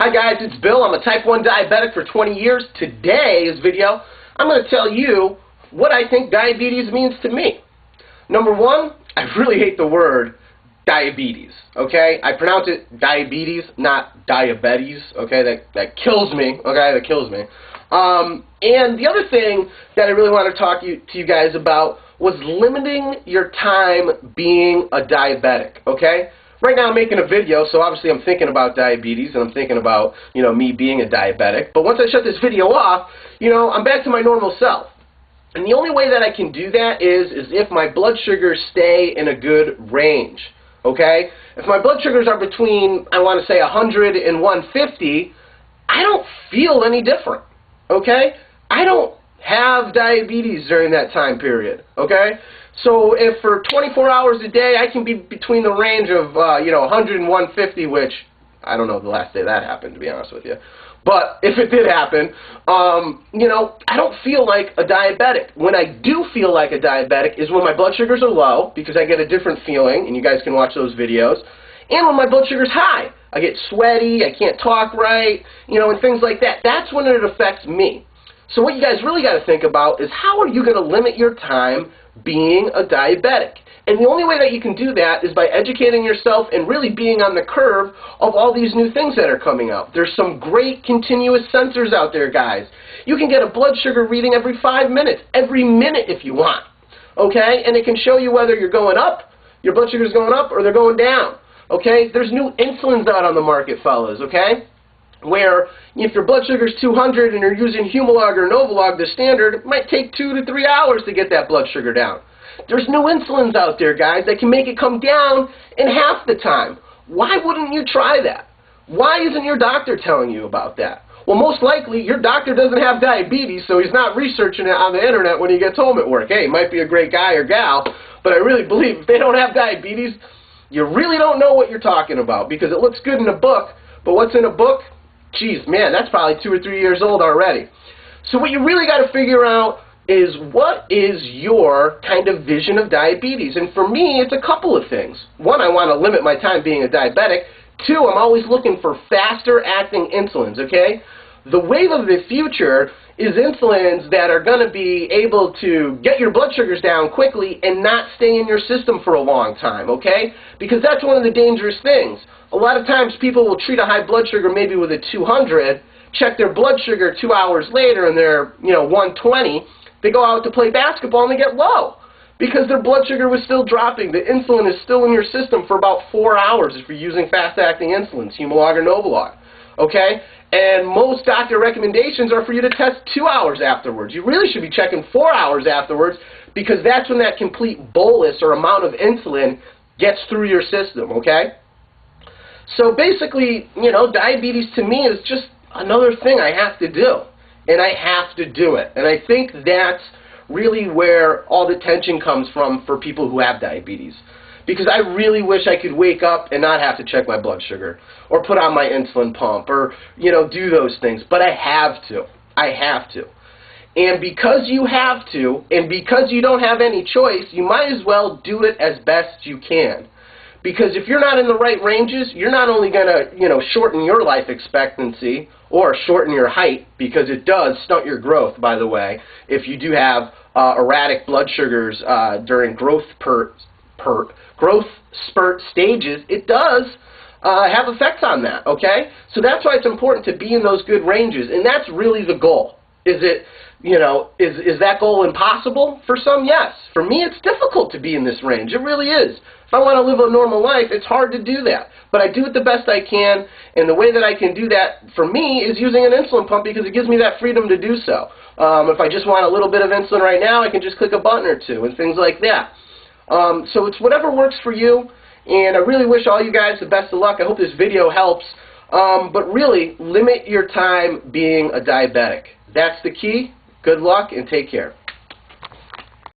Hi guys, it's Bill. I'm a type 1 diabetic for 20 years. Today's video, I'm going to tell you what I think diabetes means to me. Number one, I really hate the word diabetes, okay? I pronounce it diabetes, not diabetes, okay? That kills me, okay? That kills me. And the other thing that I really want to talk to you guys about was limiting your time being a diabetic, okay? Right now I'm making a video, so obviously I'm thinking about diabetes and I'm thinking about, me being a diabetic. But once I shut this video off, I'm back to my normal self. And the only way that I can do that is if my blood sugars stay in a good range, okay? If my blood sugars are between, I want to say 100 and 150, I don't feel any different, okay? I don't have diabetes during that time period, okay? So if for 24 hours a day I can be between the range of 100 and 150, which I don't know the last day that happened, to be honest with you, but if it did happen, I don't feel like a diabetic. When I do feel like a diabetic is when my blood sugars are low, because I get a different feeling, and you guys can watch those videos, and when my blood sugar's high. I get sweaty, I can't talk right, and things like that. That's when it affects me. So what you guys really got to think about is how are you going to limit your time being a diabetic? And the only way that you can do that is by educating yourself and really being on the curve of all these new things that are coming out. There's some great continuous sensors out there, guys. You can get a blood sugar reading every 5 minutes, every minute if you want, okay? And it can show you whether you're going up, your blood sugar's going up, or they're going down, okay? There's new insulins out on the market, fellas, okay? Where if your blood sugar is 200 and you're using Humalog or Novolog, the standard, it might take 2 to 3 hours to get that blood sugar down. There's new insulins out there, guys, that can make it come down in half the time. Why wouldn't you try that? Why isn't your doctor telling you about that? Well, most likely, your doctor doesn't have diabetes, so he's not researching it on the internet when he gets home at work. Hey, he might be a great guy or gal, but I really believe if they don't have diabetes, you really don't know what you're talking about, because it looks good in a book, but what's in a book? Geez, man, that's probably 2 or 3 years old already. So what you really got to figure out is what is your kind of vision of diabetes? And for me, it's a couple of things. One, I want to limit my time being a diabetic. Two, I'm always looking for faster acting insulins, okay? The wave of the future is insulins that are going to be able to get your blood sugars down quickly and not stay in your system for a long time, okay? Because that's one of the dangerous things. A lot of times people will treat a high blood sugar maybe with a 200, check their blood sugar 2 hours later and they're, 120. They go out to play basketball and they get low because their blood sugar was still dropping. The insulin is still in your system for about 4 hours if you're using fast-acting insulins, Humalog or Novolog, okay? And most doctor recommendations are for you to test 2 hours afterwards. You really should be checking 4 hours afterwards because that's when that complete bolus or amount of insulin gets through your system, okay? So basically, diabetes to me is just another thing I have to do. And I have to do it. And I think that's really where all the tension comes from for people who have diabetes. Because I really wish I could wake up and not have to check my blood sugar or put on my insulin pump or, do those things. But I have to. I have to. And because you have to, and because you don't have any choice, you might as well do it as best you can. Because if you're not in the right ranges, you're not only going to, shorten your life expectancy or shorten your height, because it does stunt your growth, by the way, if you do have erratic blood sugars during growth spurt stages, it does have effects on that, okay? So that's why it's important to be in those good ranges, and that's really the goal. Is it, is that goal impossible? For some, yes. For me, it's difficult to be in this range. It really is. If I want to live a normal life, it's hard to do that. But I do it the best I can, and the way that I can do that, for me, is using an insulin pump because it gives me that freedom to do so. If I just want a little bit of insulin right now, I can just click a button or two and things like that. So it's whatever works for you, and I really wish all you guys the best of luck. I hope this video helps. But really, limit your time being a diabetic. That's the key. Good luck and take care.